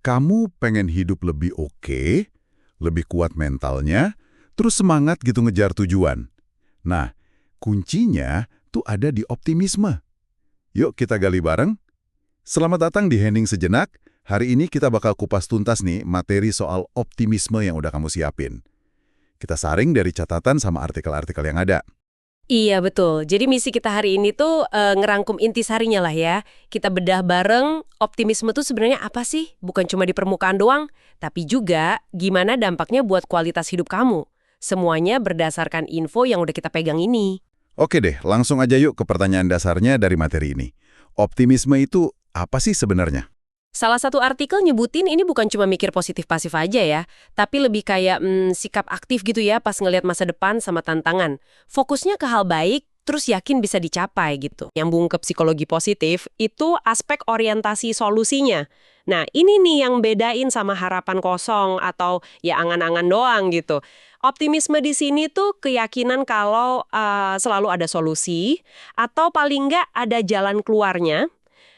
Kamu pengen hidup lebih oke, lebih kuat mentalnya, terus semangat gitu ngejar tujuan. Nah, kuncinya tuh ada di optimisme. Yuk kita gali bareng. Selamat datang di Hening Sejenak. Hari ini kita bakal kupas tuntas nih materi soal optimisme yang udah kamu siapin. Kita saring dari catatan sama artikel-artikel yang ada. Iya, betul. Jadi misi kita hari ini tuh ngerangkum intisarinya lah ya. Kita bedah bareng optimisme tuh sebenarnya apa sih? Bukan cuma di permukaan doang, tapi juga gimana dampaknya buat kualitas hidup kamu. Semuanya berdasarkan info yang udah kita pegang ini. Oke deh, langsung aja yuk ke pertanyaan dasarnya dari materi ini. Optimisme itu apa sih sebenarnya? Salah satu artikel nyebutin ini bukan cuma mikir positif pasif aja ya, tapi lebih kayak sikap aktif gitu ya pas ngelihat masa depan sama tantangan. Fokusnya ke hal baik, terus yakin bisa dicapai gitu. Nyambung ke psikologi positif, itu aspek orientasi solusinya. Nah, ini nih yang bedain sama harapan kosong atau ya angan-angan doang gitu. Optimisme di sini tuh keyakinan kalau selalu ada solusi, atau paling nggak ada jalan keluarnya.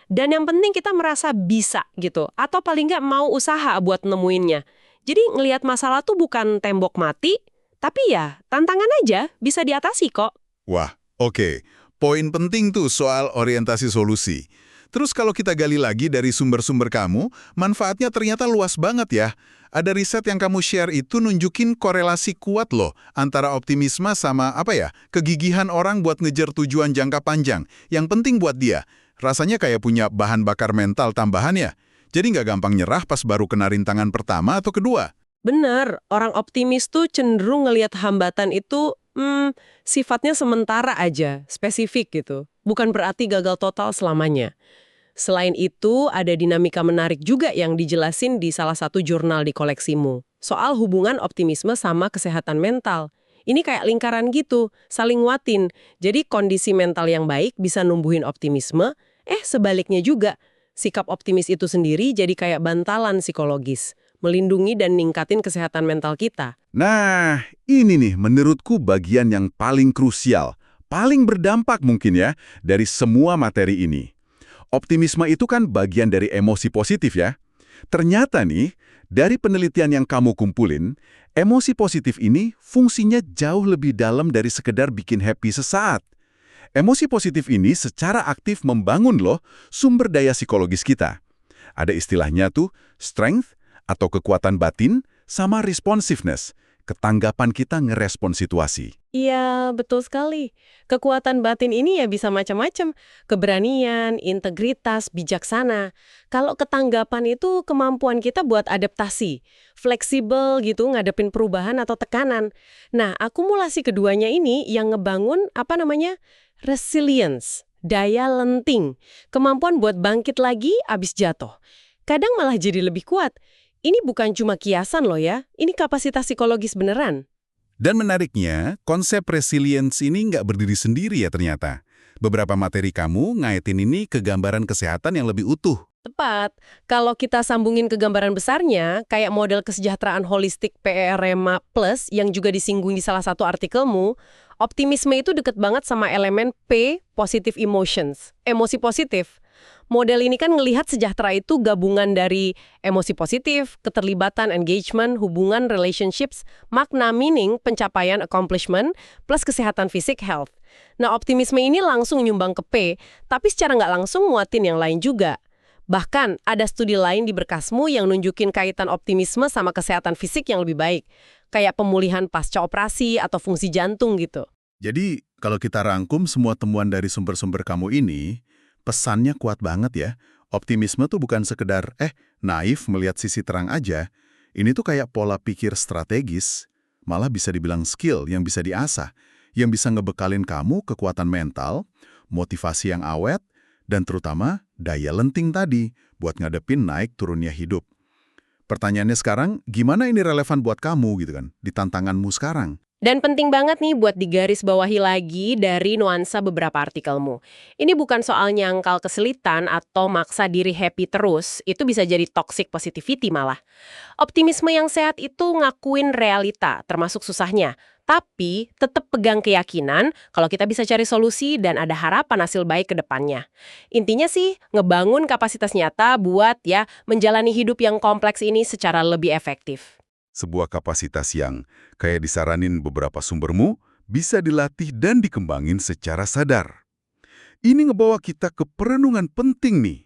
Dan yang penting kita merasa bisa gitu, atau paling nggak mau usaha buat nemuinnya. Jadi ngelihat masalah tuh bukan tembok mati, tapi ya tantangan aja bisa diatasi kok. Wah, oke. Poin penting tuh soal orientasi solusi. Terus kalau kita gali lagi dari sumber-sumber kamu, manfaatnya ternyata luas banget ya. Ada riset yang kamu share itu nunjukin korelasi kuat loh antara optimisme sama kegigihan orang buat ngejar tujuan jangka panjang. Yang penting buat dia. Rasanya kayak punya bahan bakar mental tambahan ya. Jadi nggak gampang nyerah pas baru kena rintangan pertama atau kedua. Bener, orang optimis tuh cenderung ngelihat hambatan itu sifatnya sementara aja, spesifik gitu. Bukan berarti gagal total selamanya. Selain itu, ada dinamika menarik juga yang dijelasin di salah satu jurnal di koleksimu. Soal hubungan optimisme sama kesehatan mental. Ini kayak lingkaran gitu, saling nguatin. Jadi kondisi mental yang baik bisa numbuhin optimisme, sebaliknya juga. Sikap optimis itu sendiri jadi kayak bantalan psikologis, melindungi dan ningkatin kesehatan mental kita. Nah, ini nih menurutku bagian yang paling krusial, paling berdampak mungkin ya, dari semua materi ini. Optimisme itu kan bagian dari emosi positif ya. Ternyata nih, dari penelitian yang kamu kumpulin, emosi positif ini fungsinya jauh lebih dalam dari sekedar bikin happy sesaat. Emosi positif ini secara aktif membangun loh sumber daya psikologis kita. Ada istilahnya tuh strength atau kekuatan batin sama responsiveness, ketanggapan kita ngerespon situasi. Iya, betul sekali. Kekuatan batin ini ya bisa macam-macam. Keberanian, integritas, bijaksana. Kalau ketanggapan itu kemampuan kita buat adaptasi. Fleksibel gitu ngadepin perubahan atau tekanan. Nah, akumulasi keduanya ini yang ngebangun resilience, daya lenting. Kemampuan buat bangkit lagi abis jatuh. Kadang malah jadi lebih kuat. Ini bukan cuma kiasan loh ya, ini kapasitas psikologis beneran. Dan menariknya, konsep resilience ini nggak berdiri sendiri ya ternyata. Beberapa materi kamu ngaitin ini ke gambaran kesehatan yang lebih utuh. Tepat. Kalau kita sambungin ke gambaran besarnya, kayak model kesejahteraan holistik PERMA Plus yang juga disinggung di salah satu artikelmu, optimisme itu deket banget sama elemen P, positive emotions, emosi positif. Model ini kan ngelihat sejahtera itu gabungan dari emosi positif, keterlibatan, engagement, hubungan, relationships, makna, meaning, pencapaian, accomplishment, plus kesehatan fisik, health. Nah, optimisme ini langsung nyumbang ke P, tapi secara nggak langsung nguatin yang lain juga. Bahkan, ada studi lain di berkasmu yang nunjukin kaitan optimisme sama kesehatan fisik yang lebih baik, kayak pemulihan pasca operasi atau fungsi jantung gitu. Jadi, kalau kita rangkum semua temuan dari sumber-sumber kamu ini, pesannya kuat banget ya. Optimisme tuh bukan sekedar, naif melihat sisi terang aja. Ini tuh kayak pola pikir strategis, malah bisa dibilang skill yang bisa diasah, yang bisa ngebekalin kamu kekuatan mental, motivasi yang awet, dan terutama daya lenting tadi buat ngadepin naik turunnya hidup. Pertanyaannya sekarang, gimana ini relevan buat kamu gitu kan, di tantanganmu sekarang? Dan penting banget nih buat digarisbawahi lagi dari nuansa beberapa artikelmu. Ini bukan soal nyangkal kesulitan atau maksa diri happy terus, itu bisa jadi toxic positivity malah. Optimisme yang sehat itu ngakuin realita, termasuk susahnya, Tapi tetap pegang keyakinan kalau kita bisa cari solusi dan ada harapan hasil baik ke depannya. Intinya sih, ngebangun kapasitas nyata buat ya menjalani hidup yang kompleks ini secara lebih efektif. Sebuah kapasitas yang, kayak disaranin beberapa sumbermu, bisa dilatih dan dikembangin secara sadar. Ini ngebawa kita ke perenungan penting nih.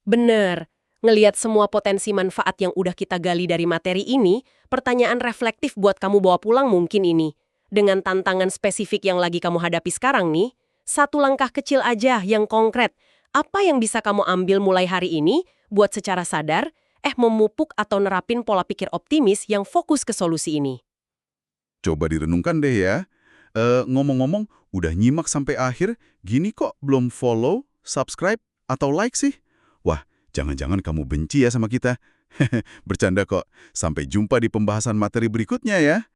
Bener, ngeliat semua potensi manfaat yang udah kita gali dari materi ini, pertanyaan reflektif buat kamu bawa pulang mungkin ini. Dengan tantangan spesifik yang lagi kamu hadapi sekarang nih, satu langkah kecil aja yang konkret. Apa yang bisa kamu ambil mulai hari ini buat secara sadar, memupuk atau nerapin pola pikir optimis yang fokus ke solusi ini? Coba direnungkan deh ya. Ngomong-ngomong, udah nyimak sampai akhir, gini kok belum follow, subscribe, atau like sih? Wah, jangan-jangan kamu benci ya sama kita. Bercanda kok. Sampai jumpa di pembahasan materi berikutnya ya.